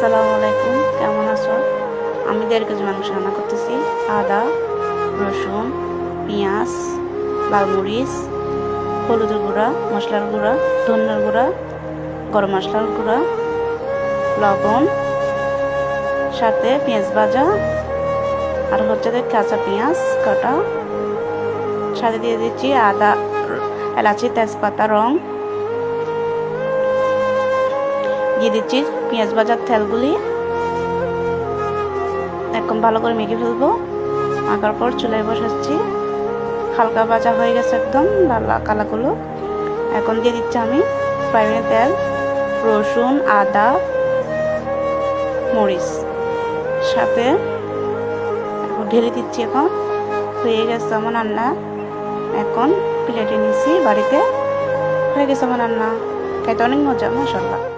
আসসালামু আলাইকুম, কেমন আছো? আমি 1.5 কেজি মাংস রান্না করতেছি। আদা, রসুন, পেঁয়াজ, লাল মরিচ, হলুদের গুঁড়া, মশলার গুঁড়া, ধনিয়ার গুঁড়া, গরম মশলার গুঁড়া, লবণ, সাথে পেঁয়াজ ভাজা আর হচ্ছে কাঁচা পেঁয়াজ কাটা, সাথে দিয়ে দিচ্ছি আদা, এলাচি, তেজপাতা, রং, দিয়ে দিচ্ছি পেঁয়াজ ভাজার তেলগুলি। এখন ভালো করে মেখে ফেলবো। মাখার পর চুলায় বসাচ্ছি। হালকা ভাজা হয়ে গেছে, একদম লাল কালাগুলো। এখন দিয়ে দিচ্ছি আমি ফ্রাই প্যানে তেল, রসুন, আদা, মরিচ, সাথে ঢেলে দিচ্ছি। এখন হয়ে গেছে আমার রান্না। এখন প্লেটে নিয়েছি বাড়িতে। হয়ে গেছে আমার রান্না। খেতে অনেক মজা, মাশাআল্লাহ।